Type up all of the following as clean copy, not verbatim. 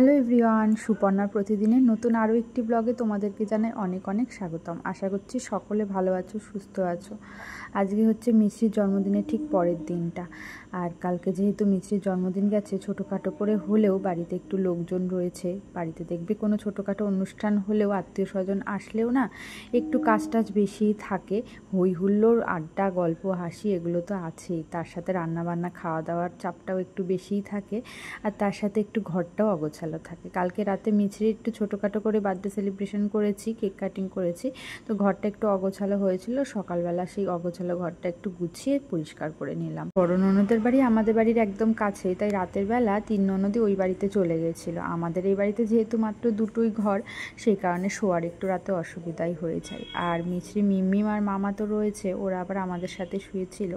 Hello everyone, সুপর্ণার প্রতিদিনের নতুন আরও একটি ব্লগে তোমাদেরকে জানাই অনেক অনেক স্বাগতম। আশা করছি সকলে ভালো আছো, সুস্থ আছো। আজকে হচ্ছে মিশ্রির জন্মদিনের ঠিক পরের দিনটা। আর কালকে যেহেতু মিশ্রির জন্মদিন গেছে, ছোটোখাটো করে হলেও বাড়িতে একটু লোকজন রয়েছে। বাড়িতে দেখবে কোনো ছোটোখাটো অনুষ্ঠান হলেও, আত্মীয় স্বজন আসলেও না একটু কাজ টাজ বেশিই থাকে। হই হুল্লোড়, আড্ডা, গল্প, হাসি এগুলো তো আছেই। তার সাথে রান্নাবান্না, খাওয়া দাওয়ার চাপটাও একটু বেশিই থাকে। আর তার সাথে একটু ঘরটাও অগোছালো থাকে। কালকে রাতে মিছরি একটু ছোটোখাটো করে বার্থডে সেলিব্রেশন করেছি, কেক কাটিং করেছি, তো ঘরটা একটু অগোছালো হয়েছিল। সকালবেলা সেই অগোছালো ঘরটা একটু গুছিয়ে পরিষ্কার করে নিলাম। বড় ননদের বাড়ি আমাদের বাড়ির একদম কাছেই, তাই রাতের বেলা 3 ননদই ওই বাড়িতে চলে গেছিলো। আমাদের এই বাড়িতে যেহেতু মাত্র দুটোই ঘর, সেই কারণে শোয়ার একটু রাতে অসুবিধাই হয়ে যায়। আর মিছরি, মিম্মিম আর মামা তো রয়েছে, ওরা আবার আমাদের সাথে শুয়েছিল।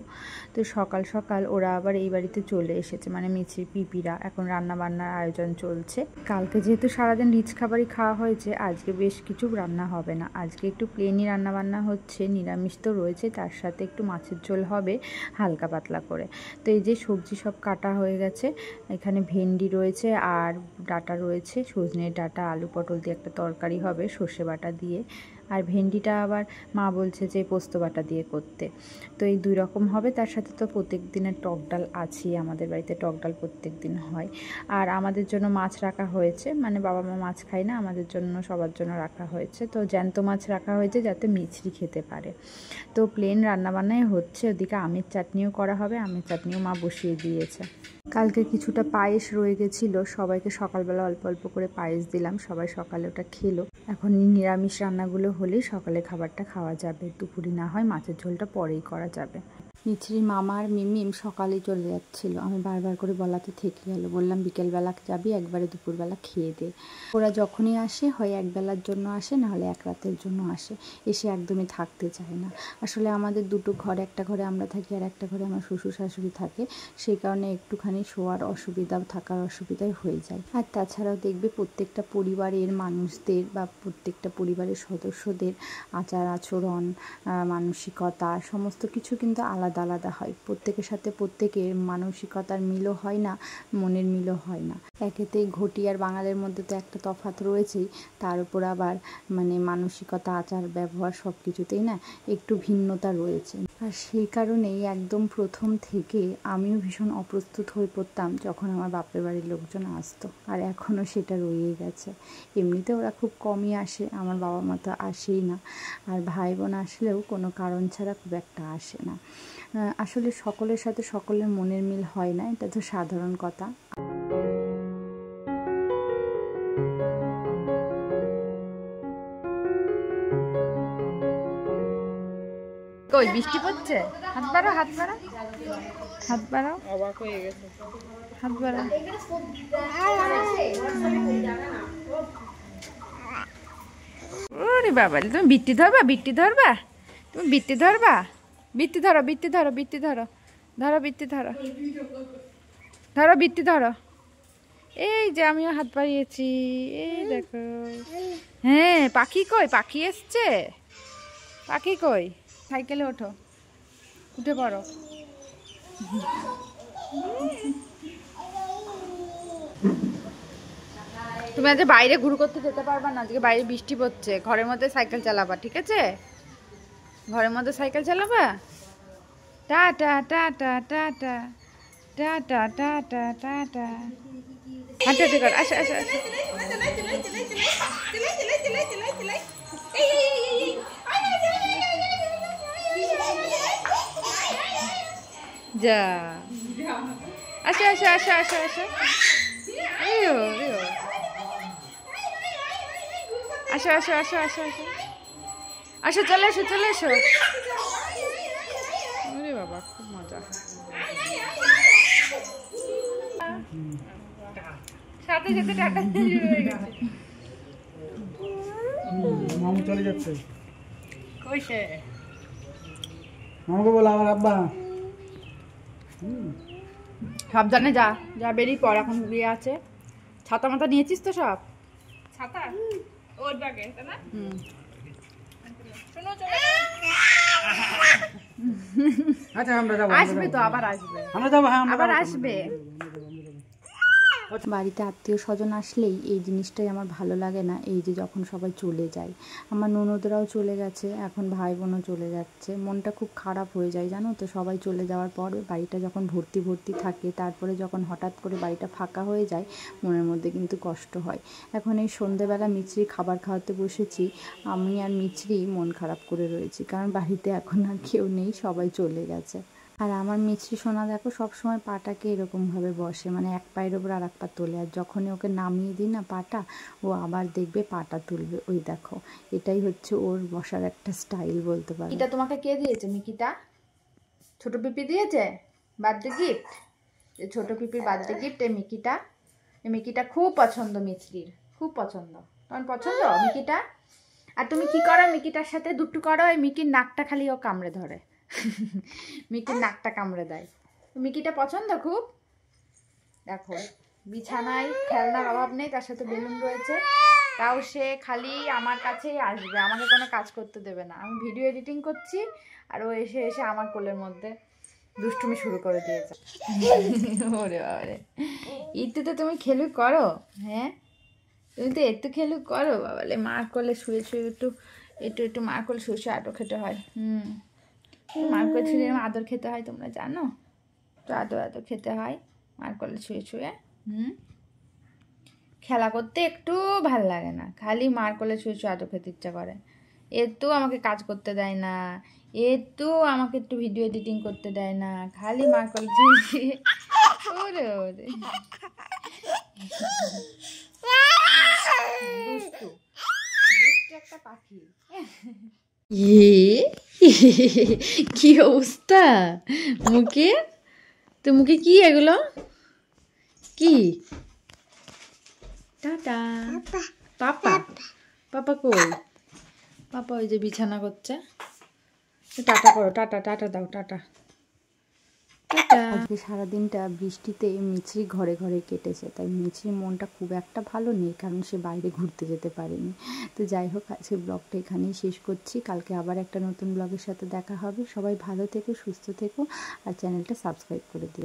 তো সকাল সকাল ওরা আবার এই বাড়িতে চলে এসেছে, মানে মিছরির পিপিরা। এখন রান্নাবান্নার আয়োজন চলছে। কালকে যেহেতু সারাদিন রিচ খাবারই খাওয়া হয়েছে, আজকে বেশ কিছু রান্না হবে না। আজকে একটু প্লেনই রান্নাবান্না হচ্ছে, নিরামিষ তো রয়েছে, তার সাথে একটু মাছের ঝোল হবে হালকা পাতলা করে। তো এই যে সবজি সব কাটা হয়ে গেছে, এখানে ভেন্ডি রয়েছে আর ডাঁটা রয়েছে, সজনের ডাঁটা, আলু পটল দিয়ে একটা তরকারি হবে সর্ষে বাটা দিয়ে। আর ভেন্ডিটা আবার মা বলছে যে পোস্ত বাটা দিয়ে করতে। তো এই 2 রকম হবে। তার সাথে তো প্রত্যেক দিনের টক ডাল আছেই, আমাদের বাড়িতে টক ডাল প্রত্যেক দিন হয়। আর আমাদের জন্য মাছ রাখা হয়েছে, মানে বাবা মা মাছ খায় না, আমাদের জন্য সবার জন্য রাখা হয়েছে। তো জ্যান্ত মাছ রাখা হয়েছে যাতে মিছরি খেতে পারে। তো প্লেন রান্নাবান্নাই হচ্ছে, ওদিকে আমের চাটনিও করা হবে, আমের চাটনিও মা বসিয়ে দিয়েছে। কালকে কিছুটা পায়েস রয়ে গেছিলো, সবাইকে সকালবেলা অল্প অল্প করে পায়েস দিলাম, সবাই সকালে ওটা খেলো। এখন নিরামিষ রান্নাগুলো হলেই সকালে খাবারটা খাওয়া যাবে, দুপুরে না হয় মাছের ঝোলটা পরেই করা যাবে। মিছরির মামা আর মিমিম সকালেই চলে যাচ্ছিলো, আমি বারবার করে বলাতে থেকে গেল। বললাম বিকেলবেলা যাবি, একবারে দুপুরবেলা খেয়ে দে। ওরা যখনই আসে হয় একবেলার জন্য আসে, নাহলে এক রাতের জন্য আসে, এসে একদমই থাকতে চায় না। আসলে আমাদের দুটো ঘর, একটা ঘরে আমরা থাকি আর একটা ঘরে আমার শ্বশুর শাশুড়ি থাকে, সেই কারণে একটুখানি শোয়ার অসুবিধা, থাকার অসুবিধাই হয়ে যায়। আর তাছাড়াও দেখবে প্রত্যেকটা পরিবারের মানুষদের বা প্রত্যেকটা পরিবারের সদস্যদের আচার আচরণ, মানসিকতা সমস্ত কিছু কিন্তু আলাদা আলাদা হয়। প্রত্যেকের সাথে প্রত্যেকের মানসিকতার মিলও হয় না, মনের মিলও হয় না। একেতেই ঘটি আর বাঙালির মধ্যে তো একটা তফাৎ রয়েছেই, তার উপর আবার মানে মানসিকতা, আচার ব্যবহার সব কিছুতেই না একটু ভিন্নতা রয়েছে। আর সেই কারণেই একদম প্রথম থেকে আমিও ভীষণ অপ্রস্তুত হয়ে পড়তাম যখন আমার বাপের বাড়ির লোকজন আসতো, আর এখনও সেটা রয়েই গেছে। এমনিতে ওরা খুব কমই আসে, আমার বাবা মা তো আসেই না, আর ভাই বোন আসলেও কোনো কারণ ছাড়া খুব একটা আসে না। আসলে সকলের সাথে সকলের মনের মিল হয় না, এটা তো সাধারণ কথা। কই বৃষ্টি পড়ছে? হাত বাড়াও, হাত বাড়াও, হাত বাড়াও, অবাক হয়ে গেছে, হাত বাড়াও। ওরে বাবা, তুমি বৃত্তি ধরবা, বৃত্তি ধরবা, তুমি বৃত্তি ধরবা, বৃত্তি ধরো, বৃত্তি ধরো, বৃত্তি ধরো, ধরো বৃত্তি ধরো, ধরো বৃত্তি ধরো। এই যে আমিও হাত বাড়িয়েছি, এই দেখো। হ্যাঁ, পাখি কই? পাখি এসছে, পাখি কই? সাইকেলে ওঠো, উঠে পড়ো। তুমি আজ বাইরে ঘুরু করতে যেতে পারবা না, আজকে বাইরে বৃষ্টি পড়ছে। ঘরের মধ্যে সাইকেল চালাবা, ঠিক আছে? ঘরের মধ্যে সাইকেল চালাবা। টাটা টাটা টাটা টাটা টাটা টাটা। হাঁটে হাঁটে কর, আসো আসো আসো। যা, আসো আসো আসো আসো আসো, আসো আসো আসো আসো আসো আসো, চলে এসো চলে এসো। আরে বাবা, খুব মজা। সাথে সাথে টাটা হয়ে গেছে। মামু চলে যাচ্ছে, কইছে মামাকে বলো আমার আব্বা। সাবধানে যা, যা বেরিয়ে পড়, এখন বিয়ে আছে। ছাতা মাথা নিয়েছিস তো সব? ছাতা ওর ব্যাগে, তাই না? শোনো, চলে আচ্ছা আমরা যাবো, আসবে তো, আবার আসবে, আমরা যাবো, হ্যাঁ আবার আসবে। বাড়িতে আত্মীয় স্বজন আসলেই এই জিনিসটাই আমার ভালো লাগে না, এই যে যখন সবাই চলে যায়। আমার ননদরাও চলে গেছে, এখন ভাই বোনও চলে যাচ্ছে, মনটা খুব খারাপ হয়ে যায় জানো তো। সবাই চলে যাওয়ার পর বাড়িটা যখন ভর্তি ভর্তি থাকে, তারপরে যখন হঠাৎ করে বাড়িটা ফাঁকা হয়ে যায়, মনের মধ্যে কিন্তু কষ্ট হয়। এখন এই সন্ধেবেলা মিছরি খাবার খাওয়াতে বসেছি, আমি আর মিছরি মন খারাপ করে রয়েছি, কারণ বাড়িতে এখন আর কেউ নেই, সবাই চলে গেছে। আর আমার মিছরি সোনা দেখো সবসময় পাটাকে এরকমভাবে বসে, মানে এক পায়ের ওপর আর এক পা তোলে, আর যখনই ওকে নামিয়ে দিই না পাটা, ও আবার দেখবে পাটা তুলবে। ওই দেখো, এটাই হচ্ছে ওর বসার একটা স্টাইল বলতে পারো। এটা তোমাকে কে দিয়েছে মিকিটা? ছোট পিপি দিয়েছে বার্থডে গিফট। ছোট পিপির বার্থডে গিফট এই মিকিটা। এই মিকিটা খুব পছন্দ মিছরির, খুব পছন্দ। তোমার পছন্দ মিকিটা? আর তুমি কি করো মিকিটার সাথে? দুট্টু করো, এই মিকির নাকটা খালি ও কামড়ে ধরে। মিকির নাকটা কামড়ে দেয়। মিকিটা পছন্দ খুব। দেখো বিছানায় খেলনার অভাব নেই, তার সাথে বেলুন রয়েছে, তাও সে খালি আমার কাছেই আসবে, আমাকে কোনো কাজ করতে দেবে না। আমি ভিডিও এডিটিং করছি আর ও এসে এসে আমার কোলের মধ্যে দুষ্টুমি শুরু করে দিয়েছে। ওরে বাবারে, একটু তো তুমি খেলু করো, হ্যাঁ তুমি তো একটু খেলু করো বাবালে। মার কোলে শুয়ে শুয়ে একটু একটু একটু মার কোলে শুয়ে শুয়ে আদর খেতে হয়। মার কোলে শুয়ে আদর খেতে হয়, তোমরা জানো তো? আদর আদর খেতে হয় মার কোলে শুয়ে শুয়ে। খেলা করতে একটু ভাল লাগে না, খালি মার কোলে শুয়ে শুয়ে আদর খেতে ইচ্ছা করে। একটু আমাকে কাজ করতে দেয় না, একটু আমাকে একটু ভিডিও এডিটিং করতে দেয় না, খালি মার কোলে শুয়ে শুয়ে। ওরে ওরে দুষ্টু, দুষ্টু একটা পাখি। কি অবস্থা মুখে? তো মুখে কি এগুলো? কি? টাটা পাপা, পাপা কই? পাপা ওই যে বিছানা করছে। টাটা করো, টাটা টাটা দাও, টাটা টাটা। আজকে সারাদিনটা বৃষ্টিতে মিছরি ঘরে ঘরে কেটেছে, তাই মিছরির মনটা খুব একটা ভালো নেই, কারণ সে বাইরে ঘুরতে যেতে পারেনি। তো যাই হোক, আজকে ব্লগটা এখানেই শেষ করছি, কালকে আবার একটা নতুন ব্লগের সাথে দেখা হবে। সবাই ভালো থেকো, সুস্থ থেকো, আর চ্যানেলটা সাবস্ক্রাইব করে দিও।